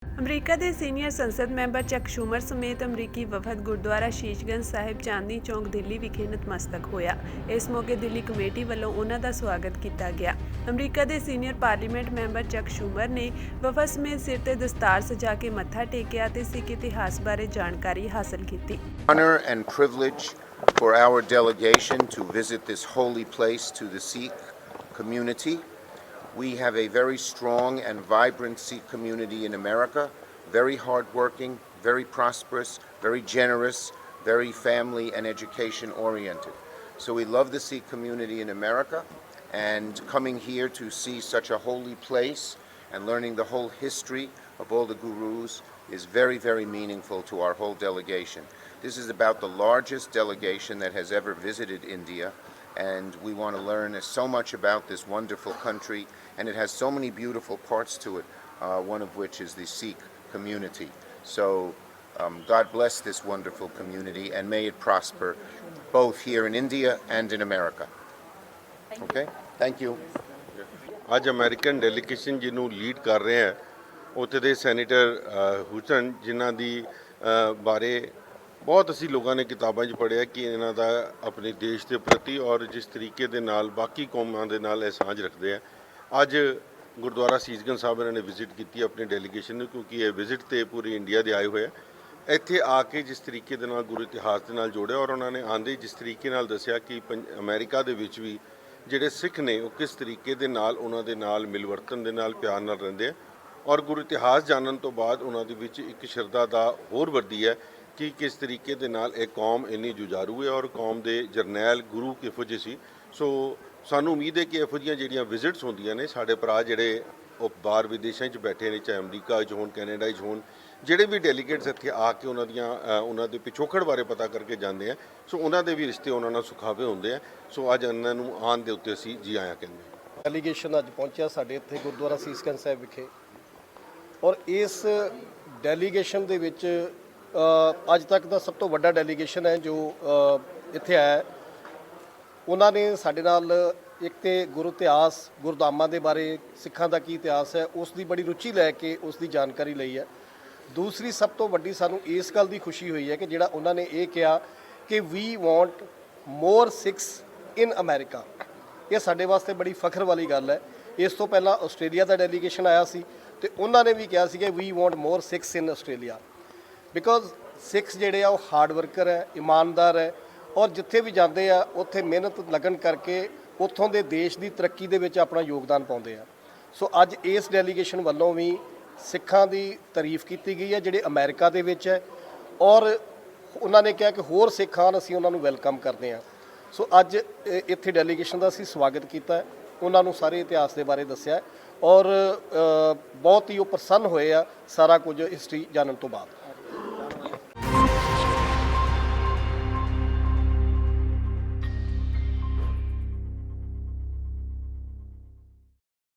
America ਦੇ senior ਸੰਸਦ member ਚੱਕ ਸ਼ੂਮਰ ਸਮੇਤ ਅਮਰੀਕੀ ਵਫਦ ਗੁਰਦੁਆਰਾ ਸ਼ੀਸ਼ਗੰਜ ਸਾਹਿਬ ਚਾਂਦਨੀ ਚੌਕ ਦਿੱਲੀ ਵਿਖੇ ਨਤਮਸਤਕ ਹੋਇਆ। ਇਸ ਮੌਕੇ ਦਿੱਲੀ ਕਮੇਟੀ ਵੱਲੋਂ ਉਹਨਾਂ ਦਾ ਸਵਾਗਤ ਕੀਤਾ ਗਿਆ। ਅਮਰੀਕਾ ਦੇ ਸੀਨੀਅਰ ਪਾਰਲੀਮੈਂਟ ਮੈਂਬਰ ਚੱਕ ਸ਼ੂਮਰ ਨੇ ਵਫਦ ਸਮੇਤ ਸਿਰ ਤੇ ਦਸਤਾਰ ਸਜਾ ਕੇ ਮੱਥਾ ਟੇਕਿਆ ਤੇ ਸਿੱਖ ਇਤਿਹਾਸ ਬਾਰੇ ਜਾਣਕਾਰੀ ਹਾਸਲ ਕੀਤੀ। Honor and privilege for our delegation to visit this holy place to the Sikh community. We have a very strong and vibrant Sikh community in America, very hardworking, very prosperous, very generous, very family and education oriented. So we love the Sikh community in America, and coming here to see such a holy place and learning the whole history of all the gurus is very, very meaningful to our whole delegation. This is about the largest delegation that has ever visited India, and we want to learn so much about this wonderful country, and it has so many beautiful parts to it, one of which is the Sikh community. So God bless this wonderful community and may it prosper both here in India and in America. Okay, thank you. ਅੱਜ American delegation ਜਿਹਨੂੰ lead ਕਰ ਰਹੇ ਹੈ ਉੱਥੇ ਦੇ senator ਹੁਸਨ ਜਿਨ੍ਹਾਂ ਦੀ ਬਾਰੇ ਬਹੁਤ ਅਸੀਂ ਲੋਕਾਂ ਨੇ ਕਿਤਾਬਾਂ 'ਚ ਪੜ੍ਹਿਆ ਕਿ ਇਹਨਾਂ ਦਾ ਆਪਣੇ ਦੇਸ਼ ਦੇ ਪ੍ਰਤੀ ਔਰ ਜਿਸ ਤਰੀਕੇ ਦੇ ਨਾਲ ਬਾਕੀ ਕੌਮਾਂ ਦੇ ਨਾਲ ਇਹ ਸਾਂਝ ਰੱਖਦੇ ਆ। ਅੱਜ ਗੁਰਦੁਆਰਾ ਸੀਸਗੰਜ ਸਾਹਿਬ ਇਹਨਾਂ ਨੇ ਵਿਜ਼ਿਟ ਕੀਤੀ ਆਪਣੀ ਡੈਲੀਗੇਸ਼ਨ ਨੂੰ, ਕਿਉਂਕਿ ਇਹ ਵਿਜ਼ਿਟ ਤੇ ਪੂਰੀ ਇੰਡੀਆ ਦੇ ਆਏ ਹੋਏ ਆ। ਇੱਥੇ ਆ ਕੇ ਜਿਸ ਤਰੀਕੇ ਦੇ ਨਾਲ ਗੁਰੂ ਇਤਿਹਾਸ ਦੇ ਨਾਲ ਜੋੜਿਆ ਔਰ ਉਹਨਾਂ ਨੇ ਆਂਦੇ ਜਿਸ ਤਰੀਕੇ ਨਾਲ ਦੱਸਿਆ ਕਿ ਅਮਰੀਕਾ ਦੇ ਵਿੱਚ ਵੀ ਜਿਹੜੇ ਸਿੱਖ ਨੇ ਉਹ ਕਿਸ ਤਰੀਕੇ ਦੇ ਨਾਲ ਉਹਨਾਂ ਦੇ ਨਾਲ ਮਿਲਵਰਤਨ ਦੇ ਨਾਲ ਪਿਆਰ ਨਾਲ ਰਹਿੰਦੇ ਆ ਔਰ ਗੁਰੂ ਇਤਿਹਾਸ ਜਾਣਨ ਤੋਂ ਬਾਅਦ ਉਹਨਾਂ ਦੇ ਵਿੱਚ ਇੱਕ ਸ਼ਰਧਾ ਦਾ ਹੋਰ ਵਧਦੀ ਹੈ ਕਿ ਕਿਸ ਤਰੀਕੇ ਦੇ ਨਾਲ ਇਹ ਕੌਮ ਇੰਨੀ ਜੁਝਾਰੂ ਹੈ ਔਰ ਕੌਮ ਦੇ ਜਰਨੈਲ ਗੁਰੂ ਕਿਹੋ ਜਿਹੇ ਸੀ। ਸੋ ਸਾਨੂੰ ਉਮੀਦ ਹੈ ਕਿ ਇਹੋ ਜਿਹੀਆਂ ਜਿਹੜੀਆਂ ਵਿਜ਼ਿਟਸ ਹੁੰਦੀਆਂ ਨੇ ਸਾਡੇ ਭਰਾ ਜਿਹੜੇ ਉਹ ਬਾਹਰ ਵਿਦੇਸ਼ਾਂ 'ਚ ਬੈਠੇ ਨੇ, ਚਾਹੇ ਅਮਰੀਕਾ 'ਚ ਹੋਣ, ਕੈਨੇਡਾ 'ਚ ਹੋਣ, ਜਿਹੜੇ ਵੀ ਡੈਲੀਗੇਟਸ ਇੱਥੇ ਆ ਕੇ ਉਹਨਾਂ ਦੇ ਪਿਛੋਕੜ ਬਾਰੇ ਪਤਾ ਕਰਕੇ ਜਾਂਦੇ ਆ, ਸੋ ਉਹਨਾਂ ਦੇ ਵੀ ਰਿਸ਼ਤੇ ਉਹਨਾਂ ਨਾਲ ਸੁਖਾਵੇ ਹੁੰਦੇ ਆ। ਸੋ ਅੱਜ ਇਹਨਾਂ ਨੂੰ ਆਉਣ ਦੇ ਉੱਤੇ ਅਸੀਂ ਜੀ ਆਇਆਂ ਕਹਿੰਦੇ ਹਾਂ। ਡੈਲੀਗੇਸ਼ਨ ਅੱਜ ਪਹੁੰਚਿਆ ਸਾਡੇ ਇੱਥੇ ਗੁਰਦੁਆਰਾ ਸੀਸਗੰਜ ਸਾਹਿਬ ਵਿਖੇ ਔਰ ਇਸ ਡੈਲੀਗੇਸ਼ਨ ਦੇ ਵਿੱਚ ਅੱਜ ਤੱਕ ਦਾ ਸਭ ਤੋਂ ਵੱਡਾ ਡੈਲੀਗੇਸ਼ਨ ਹੈ ਜੋ ਇੱਥੇ ਆਇਆ। ਉਹਨਾਂ ਨੇ ਸਾਡੇ ਨਾਲ ਇੱਕ ਤੇ ਗੁਰੂ ਇਤਿਹਾਸ, ਗੁਰਧਾਮਾਂ ਦੇ ਬਾਰੇ, ਸਿੱਖਾਂ ਦਾ ਕੀ ਇਤਿਹਾਸ ਹੈ ਉਸ ਦੀ ਬੜੀ ਰੁਚੀ ਲੈ ਕੇ ਉਸ ਦੀ ਜਾਣਕਾਰੀ ਲਈ ਹੈ। ਦੂਸਰੀ ਸਭ ਤੋਂ ਵੱਡੀ ਸਾਨੂੰ ਇਸ ਗੱਲ ਦੀ ਖੁਸ਼ੀ ਹੋਈ ਹੈ ਕਿ ਜਿਹੜਾ ਉਹਨਾਂ ਨੇ ਇਹ ਕਿਹਾ ਕਿ we want more Sikhs in America, ਇਹ ਸਾਡੇ ਵਾਸਤੇ ਬੜੀ ਫਖਰ ਵਾਲੀ ਗੱਲ ਹੈ। ਇਸ ਤੋਂ ਪਹਿਲਾਂ ਆਸਟ੍ਰੇਲੀਆ ਦਾ ਡੈਲੀਗੇਸ਼ਨ ਆਇਆ ਸੀ ਤੇ ਉਹਨਾਂ ਨੇ ਵੀ ਕਿਹਾ ਸੀ ਕਿ we want more Sikhs in Australia, because Sikhs ਜਿਹੜੇ ਆ ਉਹ ਹਾਰਡ ਵਰਕਰ ਹੈ, ਇਮਾਨਦਾਰ ਹੈ ਔਰ ਜਿੱਥੇ ਵੀ ਜਾਂਦੇ ਆ ਉੱਥੇ ਮਿਹਨਤ ਲਗਨ ਕਰਕੇ ਉੱਥੋਂ ਦੇ ਦੇਸ਼ ਦੀ ਤਰੱਕੀ ਦੇ ਵਿੱਚ ਆਪਣਾ ਯੋਗਦਾਨ ਪਾਉਂਦੇ ਆ। ਸੋ ਅੱਜ ਇਸ ਡੈਲੀਗੇਸ਼ਨ ਵੱਲੋਂ ਵੀ ਸਿੱਖਾਂ ਦੀ ਤਾਰੀਫ ਕੀਤੀ ਗਈ ਹੈ ਜਿਹੜੇ ਅਮਰੀਕਾ ਦੇ ਵਿੱਚ ਹੈ ਔਰ ਉਹਨਾਂ ਨੇ ਕਿਹਾ ਕਿ ਹੋਰ ਸਿੱਖ ਆਉਣ, ਅਸੀਂ ਉਹਨਾਂ ਨੂੰ ਵੈਲਕਮ ਕਰਦੇ ਹਾਂ। ਸੋ ਅੱਜ ਇੱਥੇ ਡੈਲੀਗੇਸ਼ਨ ਦਾ ਅਸੀਂ ਸਵਾਗਤ ਕੀਤਾ, ਉਹਨਾਂ ਨੂੰ ਸਾਰੇ ਇਤਿਹਾਸ ਦੇ ਬਾਰੇ ਦੱਸਿਆ ਔਰ ਬਹੁਤ ਹੀ ਉਹ ਪ੍ਰਸੰਨ ਹੋਏ ਆ ਸਾਰਾ ਕੁਝ ਹਿਸਟਰੀ ਜਾਣਨ ਤੋਂ ਬਾਅਦ।